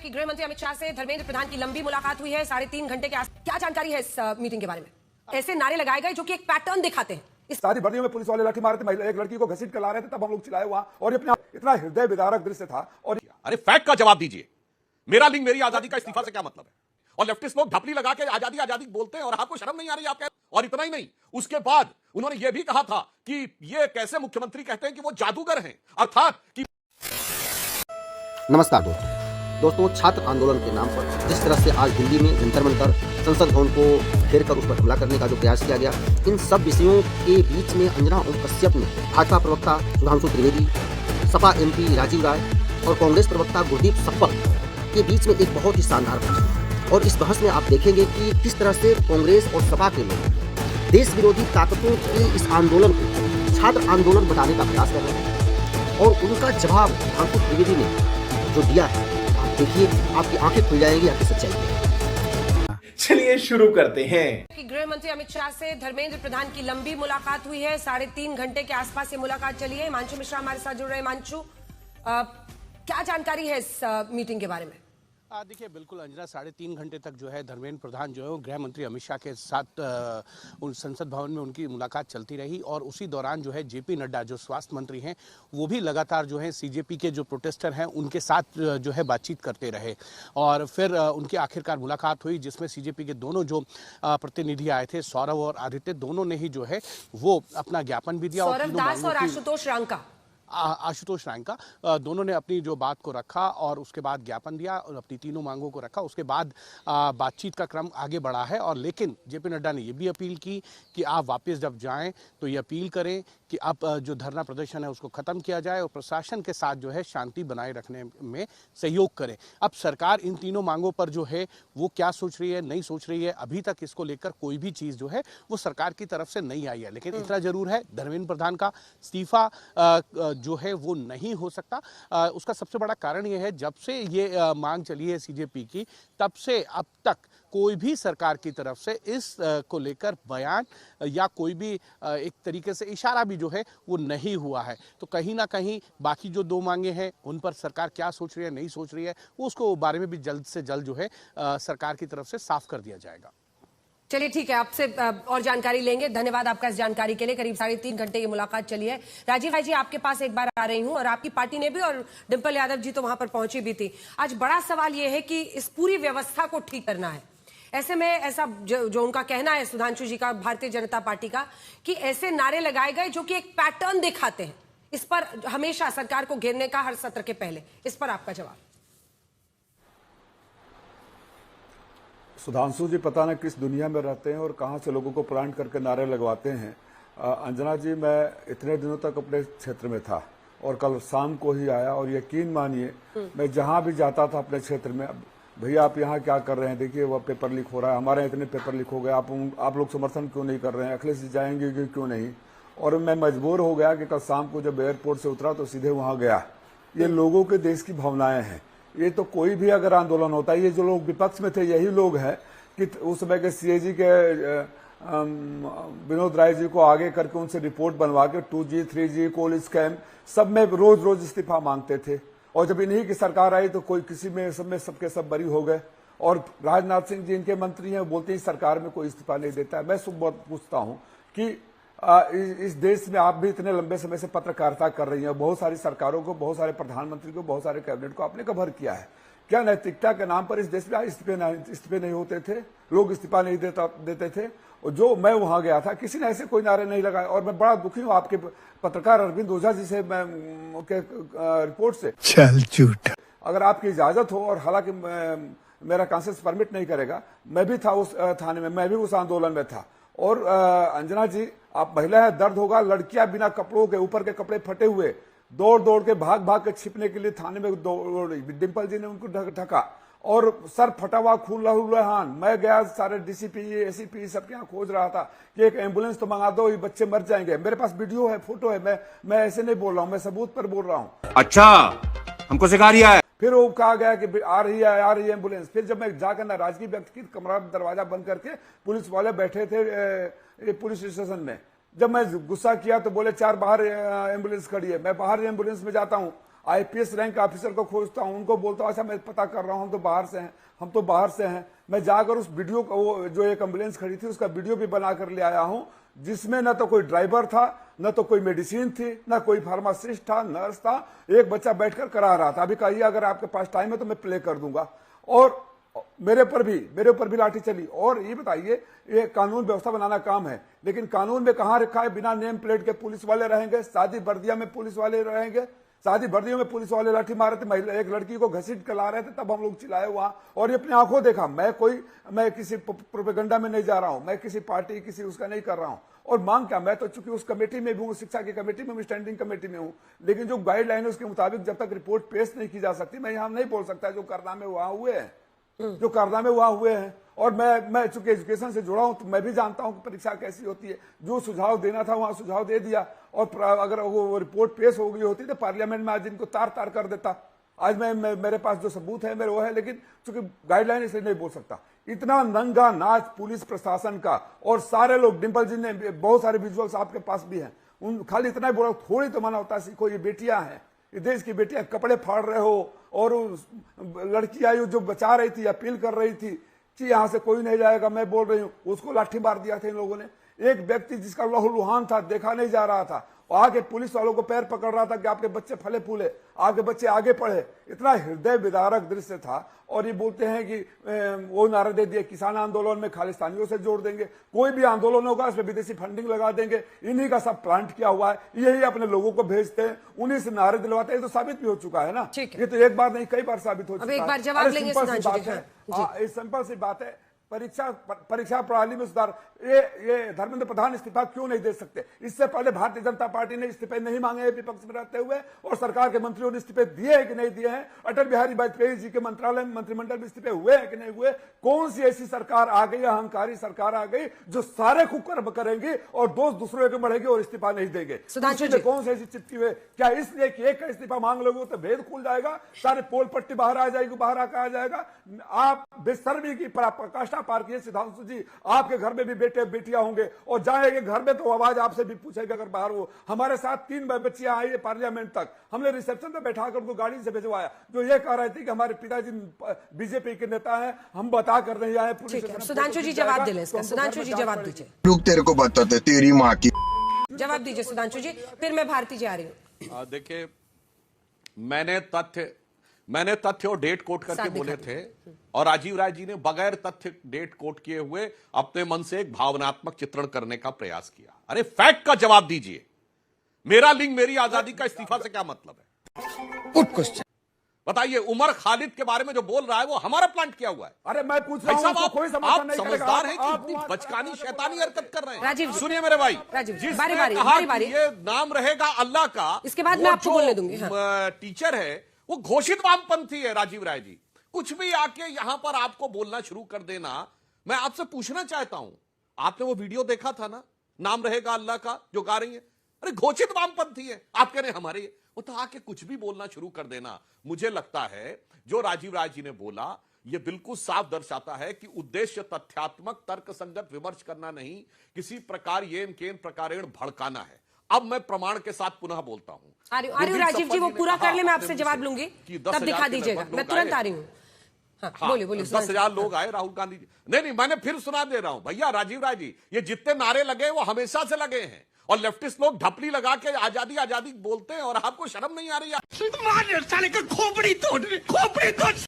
कि गृह मंत्री अमित शाह से धर्मेंद्र प्रधान की लंबी मुलाकात हुई है 3.5 घंटे के आस। क्या जानकारी है इस मीटिंग के बारे में? ऐसे नारे लगाए गए जो कि एक पैटर्न दिखाते हैं। इस सारी भर्तियों में पुलिस वाले लाठी मारे थे, एक लड़की को घसीट कर ला रहे थे, तब हम लोग चिल्लाए वहां और इतना हृदय विदारक दृश्य था। और अरे फैक्ट का जवाब दीजिए। मेरा लिंग मेरी आजादी का इस्तीफा से क्या मतलब है? और लेफ्टिस्ट लोग ढपली लगा के आजादी आजादी बोलते हैं और आपको शर्म नहीं आ रही? आप और इतना ही नहीं, उसके बाद उन्होंने यह भी कहा था कि ये कैसे मुख्यमंत्री कहते हैं कि वो जादूगर हैं, अर्थात कि नमस्कार दोस्तों, छात्र आंदोलन के नाम पर जिस तरह से आज दिल्ली में जंतर मंतर संसद भवन को घेर कर उस पर हमला करने का जो प्रयास किया गया, इन सब विषयों के बीच में अंजना ओम कश्यप ने भाजपा प्रवक्ता सुधांशु त्रिवेदी, सपा एमपी राजीव राय और कांग्रेस प्रवक्ता गुरदीप सप्पल के बीच में एक बहुत ही शानदार बहस। और इस बहस में आप देखेंगे कि किस तरह से कांग्रेस और सपा के लोग देश विरोधी ताकतों के इस आंदोलन को छात्र आंदोलन बताने का प्रयास कर रहे हैं। और उनका जवाब सुधांशु त्रिवेदी ने जो दिया है, आप देखिए, आपकी आंखें खुल जाएंगी आपकी सच्चाई। चलिए शुरू करते हैं। कि गृह मंत्री अमित शाह से धर्मेंद्र प्रधान की लंबी मुलाकात हुई है 3.5 घंटे के आसपास ये मुलाकात चली है। हिमांशु मिश्रा हमारे साथ जुड़ रहे हैं। हिमांशु, क्या जानकारी है इस मीटिंग के बारे में? देखिए, बिल्कुल अंजना, 3.5 घंटे तक जो है धर्मेंद्र प्रधान जो है वो गृह मंत्री अमित शाह के साथ उन संसद भवन में उनकी मुलाकात चलती रही। और उसी दौरान जो है जेपी नड्डा जो स्वास्थ्य मंत्री हैं वो भी लगातार जो है सीजेपी के जो प्रोटेस्टर हैं उनके साथ जो है बातचीत करते रहे। और फिर उनकी आखिरकार मुलाकात हुई जिसमें सीजेपी के दोनों जो प्रतिनिधि आए थे, सौरभ और आदित्य, दोनों ने ही जो है वो अपना ज्ञापन भी दिया। सौरभ दास और आशुतोष रांका दोनों ने अपनी जो बात को रखा और उसके बाद ज्ञापन दिया और अपनी तीनों मांगों को रखा। उसके बाद बातचीत का क्रम आगे बढ़ा है। और लेकिन जेपी नड्डा ने यह भी अपील की कि आप वापस जब जाएं तो ये अपील करें कि अब जो धरना प्रदर्शन है उसको खत्म किया जाए और प्रशासन के साथ जो है शांति बनाए रखने में सहयोग करें। अब सरकार इन तीनों मांगों पर जो है वो क्या सोच रही है, नहीं सोच रही है, अभी तक इसको लेकर कोई भी चीज़ जो है वो सरकार की तरफ से नहीं आई है। लेकिन इतना जरूर है, धर्मेंद्र प्रधान का इस्तीफा जो है वो नहीं हो सकता। उसका सबसे बड़ा कारण ये है, जब से ये मांग चली है सीजेपी की, तब से अब तक कोई भी सरकार की तरफ से इस को लेकर बयान या कोई भी एक तरीके से इशारा भी जो है वो नहीं हुआ है। तो कहीं ना कहीं बाकी जो दो मांगे हैं उन पर सरकार क्या सोच रही है, नहीं सोच रही है, वो उसको बारे में भी जल्द से जल्द जो है सरकार की तरफ से साफ कर दिया जाएगा। चलिए ठीक है, आपसे और जानकारी लेंगे। धन्यवाद आपका इस जानकारी के लिए। करीब 3.5 घंटे ये मुलाकात चली है। राजीव भाई जी, आपके पास एक बार आ रही हूं, और आपकी पार्टी ने भी, और डिंपल यादव जी तो वहां पर पहुंची भी थी। आज बड़ा सवाल ये है कि इस पूरी व्यवस्था को ठीक करना है। ऐसे में ऐसा जो उनका कहना है, सुधांशु जी का, भारतीय जनता पार्टी का, कि ऐसे नारे लगाए गए जो कि एक पैटर्न दिखाते हैं। इस पर हमेशा सरकार को घेरने का हर सत्र के पहले, इस पर आपका जवाब? सुधांशु जी पता नहीं किस दुनिया में रहते हैं और कहां से लोगों को प्लांट करके नारे लगवाते हैं। अंजना जी, मैं इतने दिनों तक अपने क्षेत्र में था और कल शाम को ही आया, और यकीन मानिए मैं जहां भी जाता था अपने क्षेत्र में, भैया आप यहाँ क्या कर रहे हैं, देखिए वह पेपर लीक हो रहा है, हमारे इतने पेपर लीक हो गए, आप लोग समर्थन क्यों नहीं कर रहे हैं, अखिलेश जी जाएंगे क्यों नहीं। और मैं मजबूर हो गया कि कल शाम को जब एयरपोर्ट से उतरा तो सीधे वहां गया। ये लोगों के देश की भावनाएं हैं। ये तो कोई भी अगर आंदोलन होता है, ये जो लोग विपक्ष में थे यही लोग हैं कि उस समय के सीएजी के विनोद राय जी को आगे करके उनसे रिपोर्ट बनवा के 2G 3G कोल स्कैम सब में रोज रोज इस्तीफा मांगते थे। और जब इन्हीं की सरकार आई तो कोई किसी में सबके सब बरी हो गए। और राजनाथ सिंह जी इनके मंत्री हैं, बोलते हैं सरकार में कोई इस्तीफा नहीं देता है। मैं बहुत पूछता हूं कि इस देश में आप भी इतने लंबे समय से पत्रकारिता कर रही हैं, बहुत सारी सरकारों को, बहुत सारे प्रधानमंत्री को, बहुत सारे कैबिनेट को आपने कवर किया है। क्या नैतिकता के नाम पर इस देश में इस्तीफे नहीं होते थे, लोग इस्तीफा नहीं देते थे? और जो मैं वहां गया था, किसी ने ऐसे कोई नारे नहीं लगाए। और मैं बड़ा दुखी हूं आपके पत्रकार अरविंद ओझा जी से, मैं रिपोर्ट से। चल झूठ। अगर आपकी इजाजत हो, और हालांकि मेरा कॉन्सियस परमिट नहीं करेगा, मैं भी था उस थाने में, मैं भी उस आंदोलन में था। और अंजना जी, आप महिला है, दर्द होगा, लड़कियां बिना कपड़ों के, ऊपर के कपड़े फटे हुए, दौड़ दौड़ के भाग के छिपने के लिए थाने में दौड़ी। डिंपल जी ने उनको ढका और सर फटा हुआ, खून लहूलुहान। मैं गया, सारे डीसीपी एसीपी सबके यहाँ खोज रहा था कि एक एम्बुलेंस तो मंगा दो, ये बच्चे मर जाएंगे। मेरे पास वीडियो है, फोटो है, मैं ऐसे नहीं बोल रहा हूँ, मैं सबूत पर बोल रहा हूँ। अच्छा, हमको सिखा रिया है। फिर वो कहा गया कि आ रही है एम्बुलेंस। फिर जब मैं जाकर नाराजगी व्यक्त की, कमरा दरवाजा बंद करके पुलिस वाले बैठे थे पुलिस स्टेशन में। जब मैं गुस्सा किया तो बोले 4 बाहर एम्बुलेंस खड़ी है। मैं बाहर एम्बुलेंस में जाता हूँ, आईपीएस रैंक ऑफिसर को खोजता हूं, उनको बोलता हूं अच्छा मैं पता कर रहा हूं, हम तो बाहर से हैं। मैं जाकर उस वीडियो को, वो जो एक एम्बुलेंस खड़ी थी उसका वीडियो भी बना कर ले आया हूं, जिसमें न तो कोई ड्राइवर था, न तो कोई मेडिसिन थी, न कोई फार्मासिस्ट था, नर्स था, एक बच्चा बैठकर करा रहा था। अभी कहिए अगर आपके पास टाइम है तो मैं प्ले कर दूंगा। और मेरे ऊपर भी लाठी चली। और ये बताइए, ये कानून व्यवस्था बनाना काम है, लेकिन कानून में कहां रखा है बिना नेम प्लेट के पुलिस वाले रहेंगे, शादी वर्दिया में पुलिस वाले रहेंगे। शादी वर्दियों में पुलिस वाले लाठी मार रहे थे, महिला एक लड़की को घसीट कर ला रहे थे, तब हम लोग चिल्लाए वहां। और ये अपनी आंखों देखा। मैं किसी प्रोपेगेंडा में नहीं जा रहा हूं, मैं किसी पार्टी किसी उसका नहीं कर रहा हूं। और मांग क्या, मैं तो चूंकि उस कमेटी में भी हूं, शिक्षा की कमेटी में, स्टैंडिंग कमेटी में हूं, लेकिन जो गाइडलाइन है उसके मुताबिक जब तक रिपोर्ट पेश नहीं की जा सकती, मैं यहां नहीं बोल सकता जो कारनामे वहां हुए हैं, और मैं चूंकि एजुकेशन से जुड़ा हूं तो मैं भी जानता हूं कि परीक्षा कैसी होती है। जो सुझाव देना था वहां सुझाव दे दिया, और अगर वो रिपोर्ट पेश हो गई होती तो पार्लियामेंट में आज इनको तार कर देता। आज मेरे पास जो सबूत है मेरे वो है, लेकिन चूंकि गाइडलाइन इसलिए नहीं बोल सकता। इतना नंगा नाच पुलिस प्रशासन का, और सारे लोग, डिंपल जी ने बहुत सारे विजुअल्स आपके पास भी हैं, उन खाली इतना ही बोला, थोड़ी तो मानवता सीखो, ये बेटियां हैं, ये देश की बेटियां, कपड़े फाड़ रहे हो। और लड़की आई जो बचा रही थी, अपील कर रही थी कि यहां से कोई नहीं जाएगा, मैं बोल रही हूं, उसको लाठी मार दिया था इन लोगों ने। एक व्यक्ति जिसका लहूलुहान था, देखा नहीं जा रहा था, आके पुलिस वालों को पैर पकड़ रहा था कि आपके बच्चे फले फूले, आपके बच्चे आगे पढ़े। इतना हृदय विदारक दृश्य था। और ये बोलते हैं कि वो नारा दे दिए, किसान आंदोलन में खालिस्तानियों से जोड़ देंगे, कोई भी आंदोलन होगा इसमें विदेशी फंडिंग लगा देंगे, इन्हीं का सब प्लांट किया हुआ है, यही अपने लोगों को भेजते हैं, उन्हीं से नारे दिलवाते हैं। तो साबित भी हो चुका है ना, ये तो एक बार नहीं कई बार साबित हो चुका है। एक बार जवाब लेंगे सिंपल सी बात है, परीक्षा प्रणाली में सुधार। ये धर्मेंद्र प्रधान इस्तीफा क्यों नहीं दे सकते? इससे पहले भारतीय जनता पार्टी ने इस्तीफे नहीं मांगे हैं विपक्ष में रहते हुए, और सरकार के मंत्रियों ने इस्तीफे दिए हैं कि नहीं दिए हैं? अटल बिहारी वाजपेयी जी के मंत्रालय में, मंत्रिमंडल में इस्तीफे हुए हैं कि नहीं हुए? कौन सी ऐसी सरकार आ गई, अहंकारी सरकार आ गई जो सारे कुकर्म करेंगी और दोष दूसरों के बढ़ेगी और इस्तीफा नहीं देंगे? कौन सी ऐसी चिट्ठी हुए? क्या इसलिए कि एक का इस्तीफा मांग लोगे तो भेद खुल जाएगा, सारे पोल पट्टी बाहर आ जाएगी, बाहर आकर आ जाएगा? आप बेशर्मी की पराकाष्ठा पार किए सिद्धांशु जी। आपके घर में भी बेटे बेटियां होंगे, और जाएंगे घर में तो आवाज आपसे भी पूछेगा अगर बाहर हो। हमारे साथ 3 बच्चियां आई है पार्लियामेंट तक, हमने रिसेप्शन पे बैठाकर उनको गाड़ी से भिजवाया, जो ये कह रहे थे कि हमारे पिताजी बीजेपी के नेता हैं, हम बता कर नहीं आए। सुधांशु जी जवाब दे लें इसका। सुधांशु जी जवाब दीजिए। लोग तेरे को बताते तेरी माँ की। जवाब दीजिए सुधांशु जी, फिर मैं भारती जी आ रही हूँ। देखिए, मैंने तथ्य और डेट कोट करके बोले थे, और राजीव राय जी ने बगैर तथ्य डेट कोट किए हुए अपने मन से एक भावनात्मक चित्रण करने का प्रयास किया। अरे फैक्ट का जवाब दीजिए। मेरा लिंग मेरी आजादी का इस्तीफा से क्या मतलब है? बताइए, उमर खालिद के बारे में जो बोल रहा है वो हमारा प्लांट किया हुआ है। अरे मैं पूछ रहा हूं, कोई आप समझदार हैं कि इतनी बचकानी शैतानी हरकत कर रहे हैं? राजीव सुनिए मेरे भाई, बारी बारी ये नाम रहेगा अल्लाह का, इसके बाद मैं आपको बोलने दूंगी। टीचर है वो घोषित वामपंथी है। राजीव राय जी, कुछ भी आके यहां पर आपको बोलना शुरू कर देना। मैं आपसे पूछना चाहता हूं, आपने वो वीडियो देखा था ना, नाम रहेगा अल्लाह का, जो गा रही है? अरे घोषित वामपंथी है, आप कह रहे हैं हमारे, वो तो आके कुछ भी बोलना शुरू कर देना। मुझे लगता है जो राजीव राय जी ने बोला, यह बिल्कुल साफ दर्शाता है कि उद्देश्य तथ्यात्मक तर्कसंगत विमर्श करना नहीं, किसी प्रकार येन केन प्रकारेण भड़काना है। अब मैं प्रमाण के साथ पुनः बोलता हूं। राजीव जी वो पूरा कर ले, मैं आपसे जवाब लूंगी, तब दिखा दीजिएगा। मैं तुरंत आ रही हूँ। बोलिए 10,000 लोग आए राहुल गांधी जी। नहीं, मैंने फिर सुना दे रहा हूं भैया राजीव राय जी, ये जितने नारे लगे वो हमेशा से लगे हैं, और लेफ्टिस्ट लोग ढपली लगा के आजादी आजादी बोलते हैं, और आपको शर्म नहीं आ रही? खोपड़ी तोड़।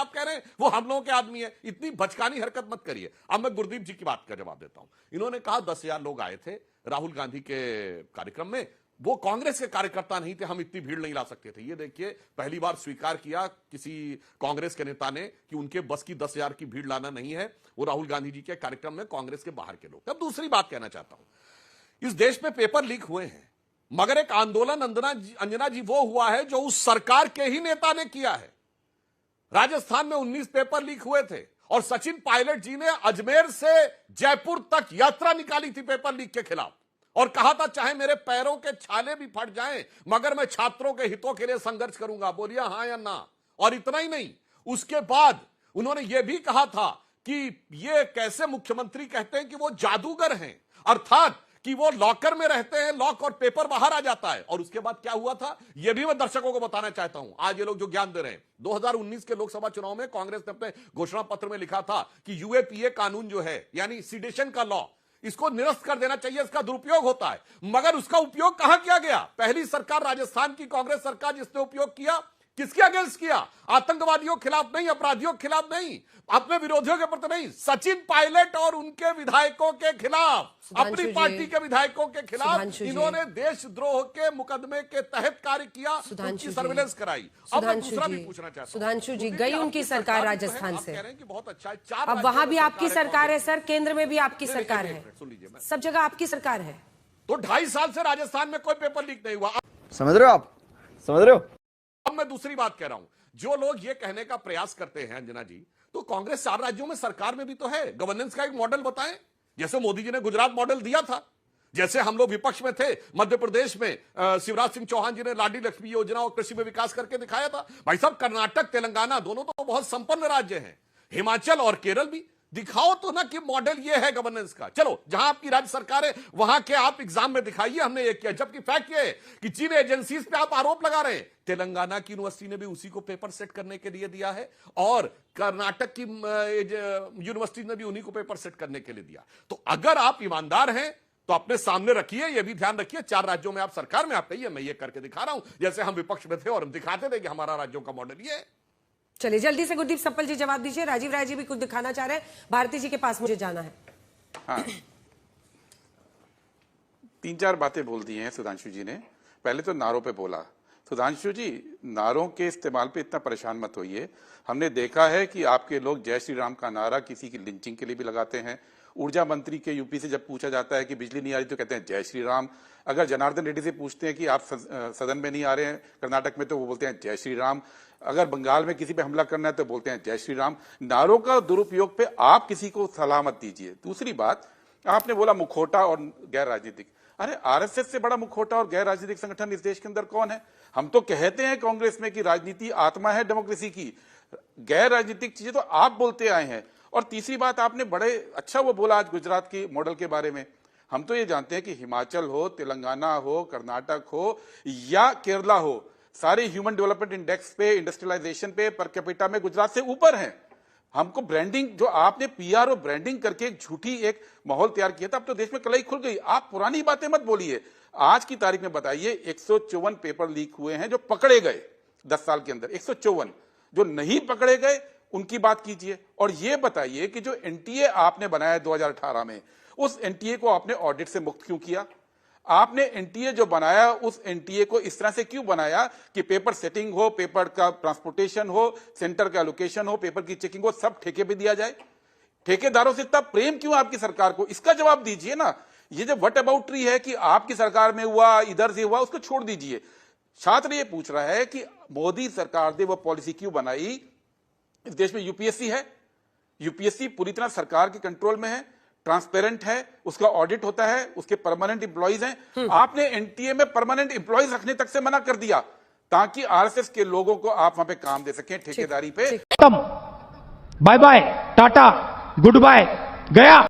आप कह रहे हैं वो हम लोगों के आदमी है। इतनी बचकानी हरकत मत करिए। अब मैं गुरदीप जी की बात का जवाब देता हूं। इन्होंने कहा 10,000 लोग आए थे राहुल गांधी के कार्यक्रम में, वो कांग्रेस के कार्यकर्ता नहीं थे, हम इतनी भीड़ नहीं ला सकते थे। ये देखिए, पहली बार स्वीकार किया किसी कांग्रेस के नेता ने कि उनके बस की 10,000 की भीड़ लाना नहीं है, वो राहुल गांधी जी के कार्यक्रम में कांग्रेस के बाहर के लोग। अब दूसरी बात कहना चाहता हूं, इस देश में पेपर लीक हुए हैं, मगर एक आंदोलन अंजना जी वो हुआ है जो उस सरकार के ही नेता ने किया है। राजस्थान में 19 पेपर लीक हुए थे, और सचिन पायलट जी ने अजमेर से जयपुर तक यात्रा निकाली थी पेपर लीक के खिलाफ, और कहा था चाहे मेरे पैरों के छाले भी फट जाएं, मगर मैं छात्रों के हितों के लिए संघर्ष करूंगा। बोलिए हां या ना? और इतना ही नहीं, उसके बाद उन्होंने यह भी कहा था कि ये कैसे मुख्यमंत्री कहते हैं कि वो जादूगर हैं, अर्थात कि वो लॉकर में रहते हैं, लॉक और पेपर बाहर आ जाता है। और उसके बाद क्या हुआ था यह भी मैं दर्शकों को बताना चाहता हूं। आज ये लोग जो ज्ञान दे रहे हैं, 2019 के लोकसभा चुनाव में कांग्रेस ने अपने घोषणा पत्र में लिखा था कि यूएपीए कानून जो है, यानी सिडिशन का लॉ, इसको निरस्त कर देना चाहिए, इसका दुरुपयोग होता है। मगर उसका उपयोग कहां किया गया? पहली सरकार राजस्थान की कांग्रेस सरकार जिसने उपयोग किया, किसके अगेंस्ट किया? आतंकवादियों के खिलाफ नहीं, अपराधियों के खिलाफ नहीं, अपने विरोधियों के प्रति नहीं, सचिन पायलट और उनके विधायकों के खिलाफ, अपनी पार्टी के विधायकों के खिलाफ इन्होंने देशद्रोह के मुकदमे के तहत कार्य किया, उनकी सर्विलेंस कराई। अब मैं दूसरा भी पूछना चाहता हूं, सुधांशु जी, गई उनकी सरकार राजस्थान से, कह रहे हैं कि बहुत अच्छा है, 4 अब वहां भी आपकी सरकार है सर, केंद्र में भी आपकी सरकार है, सुन लीजिए, सब जगह आपकी सरकार है। तो 2.5 साल से राजस्थान में कोई पेपर लीक नहीं हुआ। समझ रहे हो आप? समझ रहे हो? अब मैं दूसरी बात कह रहा हूं, जो लोग ये कहने का प्रयास करते हैं अंजना जी, तो कांग्रेस 4 राज्यों में सरकार में भी तो है, गवर्नेंस का एक मॉडल बताएं। जैसे मोदी जी ने गुजरात मॉडल दिया था, जैसे हम लोग विपक्ष में थे, मध्य प्रदेश में शिवराज सिंह चौहान जी ने लाडली लक्ष्मी योजना और कृषि में विकास करके दिखाया था। भाई साहब, कर्नाटक तेलंगाना दोनों तो बहुत संपन्न राज्य हैं, हिमाचल और केरल भी। दिखाओ तो ना कि मॉडल ये है गवर्नेंस का। चलो, जहां आपकी राज्य सरकार है वहां के आप एग्जाम में दिखाइए, हमने ये किया। जबकि फैक्ट ये है कि जिन एजेंसीज पे आप आरोप लगा रहे हैं, तेलंगाना की यूनिवर्सिटी ने भी उसी को पेपर सेट करने के लिए दिया है, और कर्नाटक की यूनिवर्सिटी ने भी उन्हीं को पेपर सेट करने के लिए दिया। तो अगर आप ईमानदार हैं तो अपने सामने रखिए, यह भी ध्यान रखिए, 4 राज्यों में आप सरकार में, आप कहिए मैं ये करके दिखा रहा हूं, जैसे हम विपक्ष में थे और हम दिखाते थे कि हमारा राज्यों का मॉडल ये है। चलिए जल्दी से गुरदीप सप्पल जी जवाब दीजिए। राजीव राय जी भी कुछ दिखाना चाह रहे हैं, भारती जी के पास मुझे जाना है। हाँ, 3-4 बातें बोल दी हैं सुधांशु जी ने। पहले तो नारों पे बोला। सुधांशु जी, नारों के इस्तेमाल पे इतना परेशान मत होइए। हमने देखा है कि आपके लोग जय श्री राम का नारा किसी की लिंचिंग के लिए भी लगाते हैं। ऊर्जा मंत्री के यूपी से जब पूछा जाता है कि बिजली नहीं आ रही तो कहते हैं जय श्री राम। अगर जनार्दन रेड्डी से पूछते हैं कि आप सदन में नहीं आ रहे हैं कर्नाटक में, तो वो बोलते हैं जय श्री राम। अगर बंगाल में किसी पे हमला करना है तो बोलते हैं जय श्री राम। नारों का दुरुपयोग पे आप किसी को सलाह मत दीजिए। दूसरी बात, आपने बोला मुखौटा और गैर राजनीतिक। अरे, आरएसएस से बड़ा मुखौटा और गैर राजनीतिक संगठन इस देश के अंदर कौन है? हम तो कहते हैं कांग्रेस में कि राजनीति आत्मा है डेमोक्रेसी की, गैर राजनीतिक चीजें तो आप बोलते आए हैं। और तीसरी बात, आपने बड़े अच्छा वो बोला आज गुजरात की मॉडल के बारे में। हम तो ये जानते हैं कि हिमाचल हो, तेलंगाना हो, कर्नाटक हो या केरला हो, सारे ह्यूमन डेवलपमेंट इंडेक्स पे, इंडस्ट्रियलाइजेशन पे, पर कैपिटा में गुजरात से ऊपर हैं। हमको ब्रांडिंग, जो आपने पीआर और ब्रांडिंग करके एक झूठी एक माहौल तैयार किया था, अब तो देश में कलाई खुल गई। आप पुरानी बातें मत बोलिए। आज की तारीख में बताइए, 154 पेपर लीक हुए हैं जो पकड़े गए 10 साल के अंदर, 154। जो नहीं पकड़े गए उनकी बात कीजिए। और ये बताइए कि जो एनटीए आपने बनाया 2018 में, उस एनटीए को आपने ऑडिट से मुक्त क्यों किया? आपने एनटीए जो बनाया, उस एनटीए को इस तरह से क्यों बनाया कि पेपर सेटिंग हो, पेपर का ट्रांसपोर्टेशन हो, सेंटर का एलोकेशन हो, पेपर की चेकिंग हो, सब ठेके पे दिया जाए? ठेकेदारों से इतना प्रेम क्यों आपकी सरकार को? इसका जवाब दीजिए ना। ये जो व्हाट अबाउटरी है कि आपकी सरकार में हुआ, इधर से हुआ, उसको छोड़ दीजिए। छात्र ये पूछ रहा है कि मोदी सरकार ने वो पॉलिसी क्यों बनाई? इस देश में यूपीएससी है, यूपीएससी पूरी तरह सरकार के कंट्रोल में है, ट्रांसपेरेंट है, उसका ऑडिट होता है, उसके परमानेंट एम्प्लॉइज हैं। आपने एनटीए में परमानेंट एम्प्लॉइज रखने तक से मना कर दिया ताकि आरएसएस के लोगों को आप वहां पे काम दे सकें ठेकेदारी पे। Bye bye, tata, goodbye, गया।